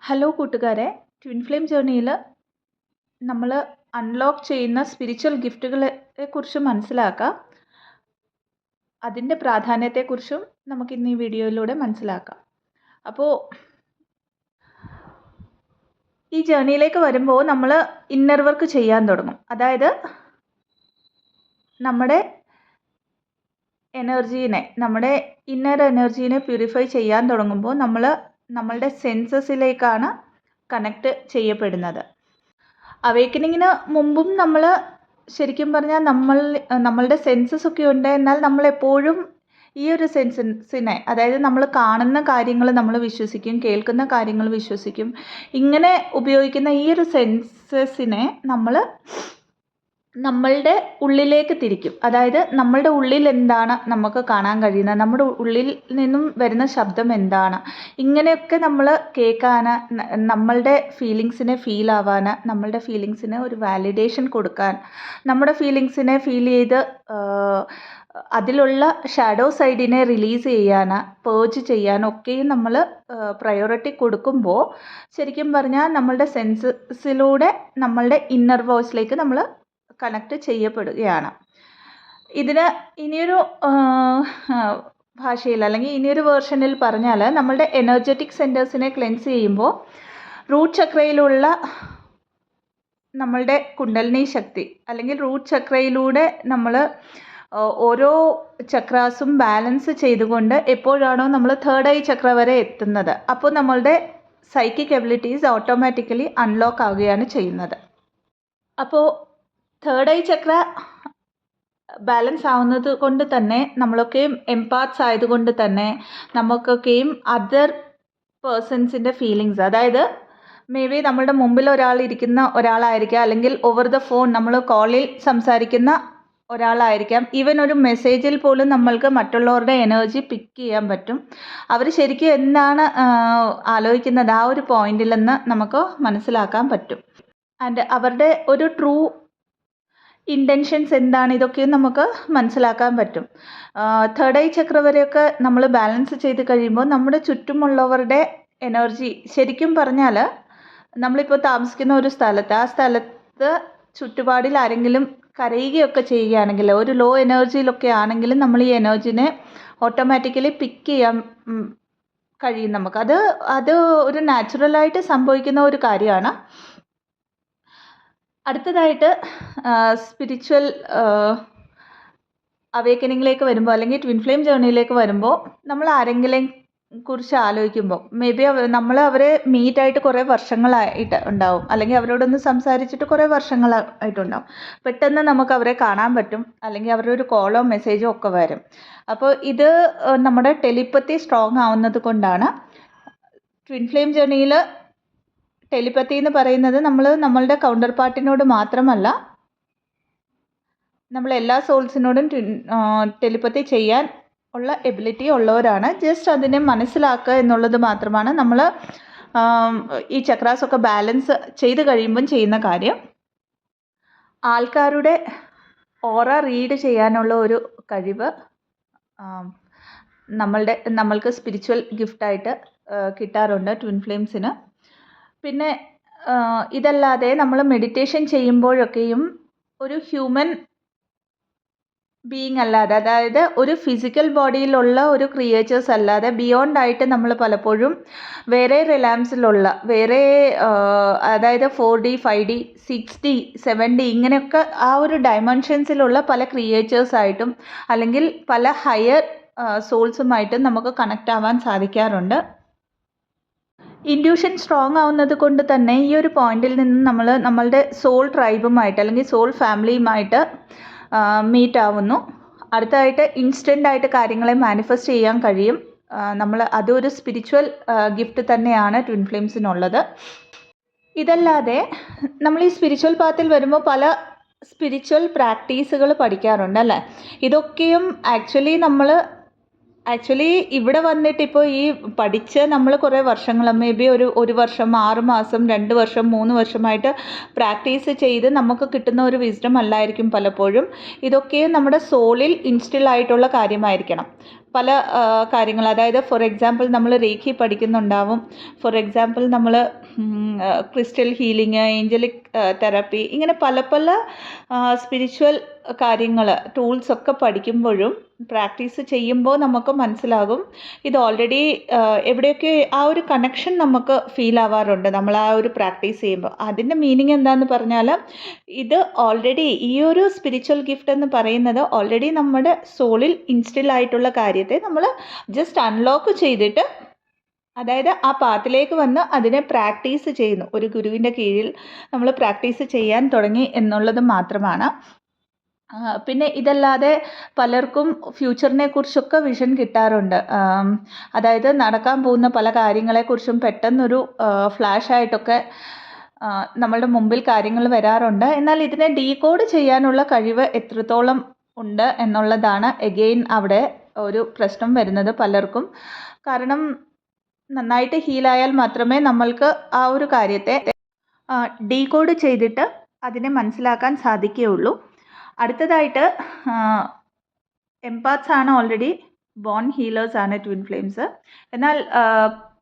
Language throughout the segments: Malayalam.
ഹലോ കൂട്ടുകാരെ, ട്വിൻ ഫ്ലെയിം ജേർണിയിൽ നമ്മൾ അൺലോക്ക് ചെയ്യുന്ന സ്പിരിച്വൽ ഗിഫ്റ്റുകളെ കുറിച്ച് മനസ്സിലാക്കാം. അതിൻ്റെ പ്രാധാന്യത്തെക്കുറിച്ചും നമുക്കിന്ന് ഈ വീഡിയോയിലൂടെ മനസ്സിലാക്കാം. അപ്പോൾ ഈ ജേർണിയിലേക്ക് വരുമ്പോൾ നമ്മൾ ഇന്നർ വർക്ക് ചെയ്യാൻ തുടങ്ങും. അതായത് നമ്മുടെ നമ്മുടെ ഇന്നർ എനർജീനെ പ്യൂരിഫൈ ചെയ്യാൻ തുടങ്ങുമ്പോൾ നമ്മളുടെ സെൻസസിലേക്കാണ് കണക്ട് ചെയ്യപ്പെടുന്നത്. അവേക്കനിങ്ങിന് മുമ്പും നമ്മൾ ശരിക്കും പറഞ്ഞാൽ നമ്മളുടെ സെൻസസ് ഒക്കെ ഉണ്ട്. എന്നാൽ നമ്മളെപ്പോഴും ഈ ഒരു സെൻസസിനെ, അതായത് നമ്മൾ കാണുന്ന കാര്യങ്ങൾ നമ്മൾ വിശ്വസിക്കും, കേൾക്കുന്ന കാര്യങ്ങൾ വിശ്വസിക്കും. ഇങ്ങനെ ഉപയോഗിക്കുന്ന ഈ ഒരു സെൻസസിനെ നമ്മളുടെ ഉള്ളിലേക്ക് തിരിക്കും. അതായത് നമ്മളുടെ ഉള്ളിൽ എന്താണ് നമുക്ക് കാണാൻ കഴിയുന്നത്, നമ്മുടെ ഉള്ളിൽ നിന്നും വരുന്ന ശബ്ദം എന്താണ്, ഇങ്ങനെയൊക്കെ നമ്മൾ കേൾക്കാൻ, നമ്മളുടെ ഫീലിങ്സിനെ ഫീൽ ആവാൻ, നമ്മളുടെ ഫീലിങ്സിന് ഒരു വാലിഡേഷൻ കൊടുക്കാൻ, നമ്മുടെ ഫീലിങ്സിനെ ഫീൽ ചെയ്ത് അതിലുള്ള ഷാഡോ സൈഡിനെ റിലീസ് ചെയ്യാൻ, പേർജ് ചെയ്യാനൊക്കെയും നമ്മൾ പ്രയോറിറ്റി കൊടുക്കുമ്പോൾ ശരിക്കും പറഞ്ഞാൽ നമ്മളുടെ സെൻസസിലൂടെ നമ്മളുടെ ഇന്നർ വോയിസിലേക്ക് നമ്മൾ കണക്ട് ചെയ്യപ്പെടുകയാണ്. ഇതിന് ഇനിയൊരു ഭാഷയിൽ അല്ലെങ്കിൽ ഇനിയൊരു വേർഷനിൽ പറഞ്ഞാൽ നമ്മളുടെ എനർജറ്റിക് സെൻറ്റേഴ്സിനെ ക്ലെൻസ് ചെയ്യുമ്പോൾ റൂട്ട് ചക്രയിലുള്ള നമ്മളുടെ കുണ്ടലിനി ശക്തി അല്ലെങ്കിൽ റൂട്ട് ചക്രയിലൂടെ നമ്മൾ ഓരോ ചക്രാസും ബാലൻസ് ചെയ്തുകൊണ്ട് എപ്പോഴാണോ നമ്മൾ തേർഡ് ഐ ചക്ര വരെ എത്തുന്നത്, അപ്പോൾ നമ്മളുടെ സൈക്കിക് എബിലിറ്റീസ് ഓട്ടോമാറ്റിക്കലി അൺലോക്ക് ആവുകയാണ് ചെയ്യുന്നത്. അപ്പോൾ തേർഡ് ഐ ചക്ര ബാലൻസ് ആവുന്നത് കൊണ്ട് തന്നെ നമ്മളൊക്കെയും എംപാത്സ് ആയതുകൊണ്ട് തന്നെ നമുക്കൊക്കെയും അതർ പേഴ്സൺസിൻ്റെ ഫീലിങ്സ്, അതായത് മേ ബി നമ്മളുടെ മുമ്പിൽ ഇരിക്കുന്ന ഒരാളായിരിക്കാം, അല്ലെങ്കിൽ ഓവർ ദ ഫോൺ നമ്മൾ കോളിൽ സംസാരിക്കുന്ന ഒരാളായിരിക്കാം. ഈവൻ ഒരു മെസ്സേജിൽ പോലും നമ്മൾക്ക് മറ്റുള്ളവരുടെ എനർജി പിക്ക് ചെയ്യാൻ പറ്റും. അവർ ശരിക്കും എന്താണ് ആലോചിക്കുന്നത് ആ ഒരു പോയിന്റിൽ നിന്ന് നമുക്ക് മനസ്സിലാക്കാൻ പറ്റും. ആൻഡ് അവരുടെ ഒരു ട്രൂ ഇൻറ്റൻഷൻസ് എന്താണ്, ഇതൊക്കെ നമുക്ക് മനസ്സിലാക്കാൻ പറ്റും. തേർഡ് ഐ ചക്ര വരെയൊക്കെ നമ്മൾ ബാലൻസ് ചെയ്ത് കഴിയുമ്പോൾ നമ്മുടെ ചുറ്റുമുള്ളവരുടെ എനർജി, ശരിക്കും പറഞ്ഞാൽ നമ്മളിപ്പോൾ താമസിക്കുന്ന ഒരു സ്ഥലത്ത്, ആ സ്ഥലത്ത് ചുറ്റുപാടിൽ ആരെങ്കിലും കരയുകയൊക്കെ ചെയ്യുകയാണെങ്കിൽ, ഒരു ലോ എനർജിയിലൊക്കെ ആണെങ്കിലും നമ്മൾ ഈ എനർജിനെ ഓട്ടോമാറ്റിക്കലി പിക്ക് ചെയ്യാൻ കഴിയും നമുക്ക്. അത് ഒരു നാച്ചുറലായിട്ട് സംഭവിക്കുന്ന ഒരു കാര്യമാണ്. അടുത്തതായിട്ട് സ്പിരിച്വൽ അവേക്കനിങ്ങിലേക്ക് വരുമ്പോൾ അല്ലെങ്കിൽ ട്വിൻ ഫ്ലെയിം ജേർണിയിലേക്ക് വരുമ്പോൾ നമ്മൾ ആരെങ്കിലും കുറിച്ച് ആലോചിക്കുമ്പോൾ മേ ബി നമ്മൾ അവരെ മീറ്റായിട്ട് കുറേ വർഷങ്ങളായിട്ട് ഉണ്ടാവും, അല്ലെങ്കിൽ അവരോടൊന്ന് സംസാരിച്ചിട്ട് കുറേ വർഷങ്ങളായിട്ടുണ്ടാവും. പെട്ടെന്ന് നമുക്ക് അവരെ കാണാൻ പറ്റും, അല്ലെങ്കിൽ അവരുടെ ഒരു കോളോ മെസ്സേജോ ഒക്കെ വരും. അപ്പോൾ ഇത് നമ്മുടെ ടെലിപ്പത്തി സ്ട്രോങ് ആവുന്നത് കൊണ്ടാണ്. ട്വിൻ ഫ്ലെയിം ജേർണിയിൽ ടെലിപ്പത്തി എന്ന് പറയുന്നത് നമ്മളുടെ കൗണ്ടർ പാർട്ടിനോട് മാത്രമല്ല, നമ്മൾ എല്ലാ സോൾസിനോടും ടെലിപ്പത്തി ചെയ്യാൻ ഉള്ള എബിലിറ്റി ഉള്ളവരാണ്. ജസ്റ്റ് അതിനെ മനസ്സിലാക്കുക എന്നുള്ളത് മാത്രമാണ് നമ്മൾ ഈ ചക്രാസൊക്കെ ബാലൻസ് ചെയ്ത് കഴിയുമ്പം ചെയ്യുന്ന കാര്യം. ആൾക്കാരുടെ ഓറ റീഡ് ചെയ്യാനുള്ള ഒരു കഴിവ് നമ്മൾക്ക് സ്പിരിച്വൽ ഗിഫ്റ്റായിട്ട് കിട്ടാറുണ്ട് ട്വിൻ ഫ്ലെയിംസിന്. പിന്നെ ഇതല്ലാതെ നമ്മൾ മെഡിറ്റേഷൻ ചെയ്യുമ്പോഴൊക്കെയും ഒരു ഹ്യൂമൻ ബീയിങ് അല്ലാതെ, അതായത് ഒരു ഫിസിക്കൽ ബോഡിയിലുള്ള ഒരു ക്രിയേച്ചേഴ്സ് അല്ലാതെ ബിയോണ്ടായിട്ട് നമ്മൾ പലപ്പോഴും വേറെ റിലാംസിലുള്ള അതായത് 4D 5D 6D 7D ഇങ്ങനെയൊക്കെ ആ ഒരു ഡയമെൻഷൻസിലുള്ള പല ക്രിയേച്ചേഴ്സായിട്ടും അല്ലെങ്കിൽ പല ഹയർ സോൾസുമായിട്ടും നമുക്ക് കണക്റ്റ് ആവാൻ സാധിക്കാറുണ്ട്. ഇൻഡ്യൂഷൻ സ്ട്രോങ് ആവുന്നത് കൊണ്ട് തന്നെ ഈ ഒരു പോയിന്റിൽ നിന്ന് നമ്മളുടെ സോൾ ട്രൈബുമായിട്ട് അല്ലെങ്കിൽ സോൾ ഫാമിലിയുമായിട്ട് മീറ്റ് ആവുന്നു. അടുത്തതായിട്ട് ഇൻസ്റ്റൻ്റായിട്ട് കാര്യങ്ങളെ മാനിഫെസ്റ്റ് ചെയ്യാൻ കഴിയും. അതൊരു സ്പിരിച്വൽ ഗിഫ്റ്റ് തന്നെയാണ് ട്വിൻ ഫ്ലെയിംസിനുള്ളത്. ഇതല്ലാതെ നമ്മൾ ഈ സ്പിരിച്വൽ പാത്തിൽ വരുമ്പോൾ പല സ്പിരിച്വൽ പ്രാക്ടീസുകൾ പഠിക്കാറുണ്ട് അല്ലേ. ഇതൊക്കെയും ആക്ച്വലി നമ്മൾ ആക്ച്വലി ഇവിടെ വന്നിട്ട് ഇപ്പോൾ ഈ പഠിച്ച് നമ്മൾ കുറേ വർഷങ്ങൾ മേ ബി ഒരു വർഷം 6 മാസം 2 വർഷം 3 വർഷമായിട്ട് പ്രാക്ടീസ് ചെയ്ത് നമുക്ക് കിട്ടുന്ന ഒരു വിസ്ഡം അല്ലായിരിക്കും പലപ്പോഴും. ഇതൊക്കെയും നമ്മുടെ സോളിൽ ഇൻസ്റ്റിൽ ആയിട്ടുള്ള കാര്യമായിരിക്കണം. പല കാര്യങ്ങൾ, അതായത് ഫോർ എക്സാമ്പിൾ നമ്മൾ റേഖി പഠിക്കുന്നുണ്ടാവും, ഫോർ എക്സാമ്പിൾ നമ്മൾ ക്രിസ്റ്റൽ ഹീലിംഗ്, ഏഞ്ചലിക് തെറാപ്പി, ഇങ്ങനെ പല പല സ്പിരിച്വൽ കാര്യങ്ങൾ ടൂൾസൊക്കെ പഠിക്കുമ്പോഴും പ്രാക്ടീസ് ചെയ്യുമ്പോൾ നമുക്ക് മനസ്സിലാകും ഇത് ഓൾറെഡി എവിടെയൊക്കെ ആ ഒരു കണക്ഷൻ നമുക്ക് ഫീൽ ആവാറുണ്ട് നമ്മൾ ആ ഒരു പ്രാക്ടീസ് ചെയ്യുമ്പോൾ. അതിൻ്റെ മീനിങ് എന്താണെന്ന് പറഞ്ഞാൽ ഇത് ഓൾറെഡി ഈ ഒരു സ്പിരിച്വൽ ഗിഫ്റ്റ് എന്ന് പറയുന്നത് ഓൾറെഡി നമ്മുടെ സോളിൽ ഇൻസ്റ്റിൽ ആയിട്ടുള്ള കാര്യത്തെ നമ്മൾ ജസ്റ്റ് അൺലോക്ക് ചെയ്തിട്ട്, അതായത് ആ പാത്തിലേക്ക് വന്ന് അതിനെ പ്രാക്ടീസ് ചെയ്യുന്നു. ഒരു ഗുരുവിൻ്റെ കീഴിൽ നമ്മൾ പ്രാക്ടീസ് ചെയ്യാൻ തുടങ്ങി എന്നുള്ളത് മാത്രമാണ്. പിന്നെ ഇതല്ലാതെ പലർക്കും ഫ്യൂച്ചറിനെ കുറിച്ചൊക്കെ വിഷൻ കിട്ടാറുണ്ട്. അതായത് നടക്കാൻ പോകുന്ന പല കാര്യങ്ങളെക്കുറിച്ചും പെട്ടെന്നൊരു ഫ്ലാഷായിട്ടൊക്കെ നമ്മളുടെ മുമ്പിൽ കാര്യങ്ങൾ വരാറുണ്ട്. എന്നാൽ ഇതിനെ ഡീകോഡ് ചെയ്യാനുള്ള കഴിവ് എത്രത്തോളം ഉണ്ട് എന്നുള്ളതാണ് എഗെയിൻ അവിടെ ഒരു പ്രശ്നം വരുന്നത് പലർക്കും. കാരണം നന്നായിട്ട് ഹീലായാൽ മാത്രമേ നമ്മൾക്ക് ആ ഒരു കാര്യത്തെ ഡീകോഡ് ചെയ്തിട്ട് അതിനെ മനസ്സിലാക്കാൻ സാധിക്കുകയുള്ളൂ. അടുത്തതായിട്ട് എംപാത്സ് ആണ് ഓൾറെഡി ബോൺ ഹീലേഴ്സ് ആണ് ട്വിൻ ഫ്ലെയിംസ്. എന്നാൽ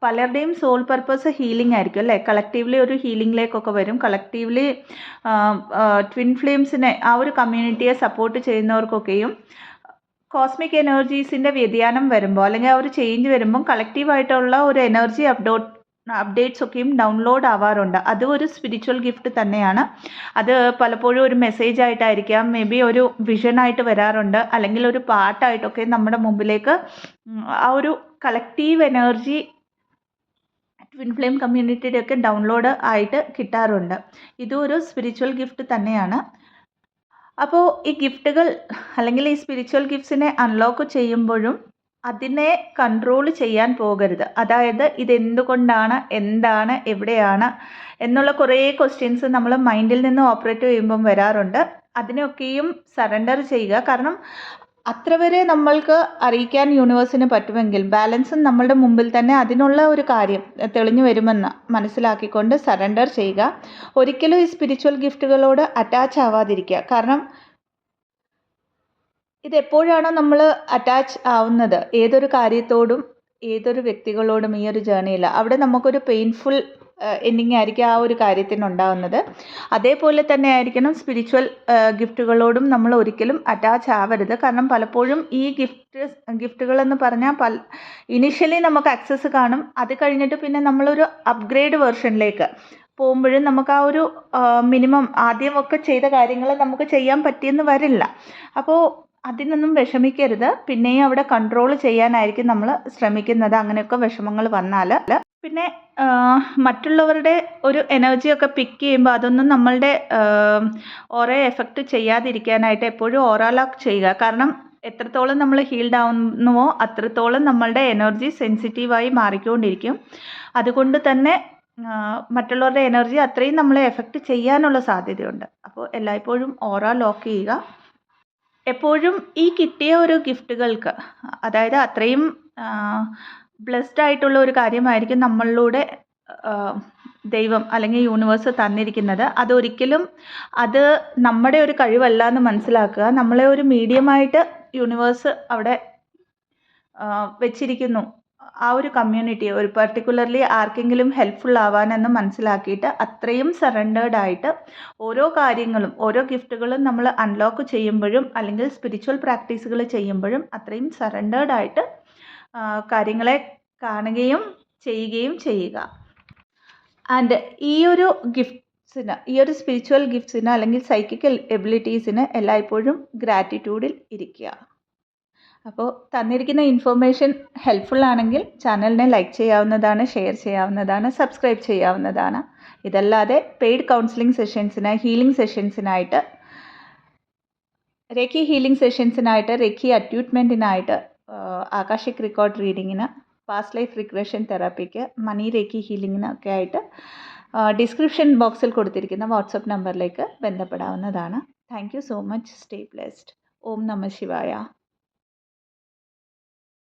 പലരുടെയും സോൾ പർപ്പസ് ഹീലിംഗ് ആയിരിക്കും അല്ലേ, കളക്റ്റീവ്ലി ഒരു ഹീലിംഗിലേക്കൊക്കെ വരും. കളക്റ്റീവ്ലി ട്വിൻ ഫ്ലെയിംസിനെ ആ ഒരു കമ്മ്യൂണിറ്റിയെ സപ്പോർട്ട് ചെയ്യുന്നവർക്കൊക്കെയും കോസ്മിക് എനർജീസിൻ്റെ വ്യതിയാനം വരുമ്പോൾ അല്ലെങ്കിൽ ആ ഒരു ചേഞ്ച് വരുമ്പം കളക്റ്റീവായിട്ടുള്ള ഒരു എനർജി അപ്ഡേറ്റ്സ് ഒക്കെയും ഡൗൺലോഡ് ആവാറുണ്ട്. അതും ഒരു സ്പിരിച്വൽ ഗിഫ്റ്റ് തന്നെയാണ്. അത് പലപ്പോഴും ഒരു മെസ്സേജ് ആയിട്ടായിരിക്കാം, മേ ബി ഒരു വിഷനായിട്ട് വരാറുണ്ട്, അല്ലെങ്കിൽ ഒരു പാട്ടായിട്ടൊക്കെ നമ്മുടെ മുമ്പിലേക്ക് ആ ഒരു കളക്റ്റീവ് എനർജി ട്വിൻ ഫ്ലെയിം കമ്മ്യൂണിറ്റിയുടെ ഒക്കെ ഡൗൺലോഡ് ആയിട്ട് കിട്ടാറുണ്ട്. ഇതും ഒരു സ്പിരിച്വൽ ഗിഫ്റ്റ് തന്നെയാണ്. അപ്പോൾ ഈ ഗിഫ്റ്റുകൾ അല്ലെങ്കിൽ ഈ സ്പിരിച്വൽ ഗിഫ്റ്റ്സിനെ അൺലോക്ക് ചെയ്യുമ്പോഴും അതിനെ കൺട്രോൾ ചെയ്യാൻ പോകരുത്. അതായത് ഇതെന്തുകൊണ്ടാണ്, എന്താണ്, എവിടെയാണ് എന്നുള്ള കുറേ ക്വസ്റ്റ്യൻസ് നമ്മൾ മൈൻഡിൽ നിന്ന് ഓപ്പറേറ്റ് ചെയ്യുമ്പം വരാറുണ്ട്. അതിനൊക്കെയും സറണ്ടർ ചെയ്യുക. കാരണം അത്ര വരെ നമ്മൾക്ക് അറിയിക്കാൻ യൂണിവേഴ്സിന് പറ്റുമെങ്കിൽ ബാലൻസും നമ്മളുടെ മുമ്പിൽ തന്നെ അതിനുള്ള ഒരു കാര്യം തെളിഞ്ഞു വരുമെന്ന് മനസ്സിലാക്കിക്കൊണ്ട് സറണ്ടർ ചെയ്യുക. ഒരിക്കലും ഈ സ്പിരിച്വൽ ഗിഫ്റ്റുകളോട് അറ്റാച്ച് ആവാതിരിക്കുക. കാരണം ഇതെപ്പോഴാണോ നമ്മൾ അറ്റാച്ച് ആവുന്നത് ഏതൊരു കാര്യത്തോടും ഏതൊരു വ്യക്തികളോടും ഈ ഒരു ജേർണിയിൽ, അവിടെ നമുക്കൊരു പെയിൻഫുൾ എൻഡിങ് ആയിരിക്കും ആ ഒരു കാര്യത്തിനുണ്ടാവുന്നത്. അതേപോലെ തന്നെ ആയിരിക്കണം സ്പിരിച്വൽ ഗിഫ്റ്റുകളോടും നമ്മൾ ഒരിക്കലും അറ്റാച്ച് ആവരുത്. കാരണം പലപ്പോഴും ഈ ഗിഫ്റ്റുകളെന്ന് പറഞ്ഞാൽ ഇനിഷ്യലി നമുക്ക് ആക്സസ് കാണും. അത് കഴിഞ്ഞിട്ട് പിന്നെ നമ്മളൊരു അപ്ഗ്രേഡ് വേർഷനിലേക്ക് പോകുമ്പോഴും നമുക്ക് ആ ഒരു മിനിമം ആദ്യമൊക്കെ ചെയ്ത കാര്യങ്ങൾ നമുക്ക് ചെയ്യാൻ പറ്റിയെന്ന് വരില്ല. അപ്പോൾ അതിനൊന്നും വിഷമിക്കരുത്. പിന്നെയും അവിടെ കൺട്രോൾ ചെയ്യാനായിരിക്കും നമ്മൾ ശ്രമിക്കുന്നത് അങ്ങനെയൊക്കെ വിഷമങ്ങൾ വന്നാൽ. പിന്നെ മറ്റുള്ളവരുടെ ഒരു എനർജിയൊക്കെ പിക്ക് ചെയ്യുമ്പോൾ അതൊന്നും നമ്മളുടെ ഓറയെ എഫക്റ്റ് ചെയ്യാതിരിക്കാനായിട്ട് എപ്പോഴും ഓറ ലോക്ക് ചെയ്യുക. കാരണം എത്രത്തോളം നമ്മൾ ഹീൽഡ് ആവുന്നുവോ അത്രത്തോളം നമ്മളുടെ എനർജി സെൻസിറ്റീവായി മാറിക്കൊണ്ടിരിക്കും. അതുകൊണ്ട് തന്നെ മറ്റുള്ളവരുടെ എനർജി അത്രയും നമ്മളെ എഫക്റ്റ് ചെയ്യാനുള്ള സാധ്യതയുണ്ട്. അപ്പോൾ എല്ലായ്പ്പോഴും ഓറ ലോക്ക് ചെയ്യുക. എപ്പോഴും ഈ കിട്ടിയ ഒരു ഗിഫ്റ്റുകൾക്ക്, അതായത് അത്രയും ബ്ലെസ്ഡ് ആയിട്ടുള്ള ഒരു കാര്യമായിരിക്കും നമ്മളിലൂടെ ദൈവം അല്ലെങ്കിൽ യൂണിവേഴ്സ് തന്നിരിക്കുന്നത്. അതൊരിക്കലും അത് നമ്മുടെ ഒരു കഴിവല്ല എന്ന് മനസ്സിലാക്കുക. നമ്മളെ ഒരു മീഡിയമായിട്ട് യൂണിവേഴ്സ് അവിടെ വെച്ചിരിക്കുന്നു. ആ ഒരു കമ്മ്യൂണിറ്റി ഒരു പർട്ടിക്കുലർലി ആർക്കെങ്കിലും ഹെൽപ്ഫുൾ ആവാനെന്ന് മനസ്സിലാക്കിയിട്ട് അത്രയും സറണ്ടേർഡ് ആയിട്ട് ഓരോ കാര്യങ്ങളും ഓരോ ഗിഫ്റ്റുകളും നമ്മൾ അൺലോക്ക് ചെയ്യുമ്പോഴും അല്ലെങ്കിൽ സ്പിരിച്വൽ പ്രാക്ടീസുകൾ ചെയ്യുമ്പോഴും അത്രയും സറണ്ടേർഡ് ആയിട്ട് കാര്യങ്ങളെ കാണുകയും ചെയ്യുകയും ചെയ്യുക. ആൻഡ് ഈ ഒരു ഗിഫ്റ്റ്സിന്, ഈ ഒരു സ്പിരിച്വൽ ഗിഫ്റ്റ്സിന് അല്ലെങ്കിൽ സൈക്കിക്കൽ എബിലിറ്റീസിന് എല്ലായ്പ്പോഴും ഗ്രാറ്റിറ്റ്യൂഡിൽ ഇരിക്കുക. അപ്പോൾ തന്നിരിക്കുന്ന ഇൻഫർമേഷൻ ഹെൽപ്ഫുൾ ആണെങ്കിൽ ചാനലിനെ ലൈക്ക് ചെയ്യാവുന്നതാണ്, ഷെയർ ചെയ്യാവുന്നതാണ്, സബ്സ്ക്രൈബ് ചെയ്യാവുന്നതാണ്. ഇതല്ലാതെ പെയ്ഡ് കൗൺസിലിംഗ് സെഷൻസിന്, ഹീലിംഗ് സെഷൻസിനായിട്ട്, റേക്കി ഹീലിംഗ് സെഷൻസിനായിട്ട്, റേക്കി അറ്റ്യൂട്ട്മെൻറ്റിനായിട്ട്, ആകാശിക് റെക്കോർഡ് റീഡിങ്ങിന്, പാസ്റ്റ് ലൈഫ് റിഗ്രഷൻ തെറാപ്പിക്ക്, മണി റേക്കി ഹീലിങ്ങിനൊക്കെ ആയിട്ട് ഡിസ്ക്രിപ്ഷൻ ബോക്സിൽ കൊടുത്തിരിക്കുന്ന വാട്സപ്പ് നമ്പറിലേക്ക് ബന്ധപ്പെടാവുന്നതാണ്. Thank you so much. Stay blessed. ഓം നമഃ ശിവായ.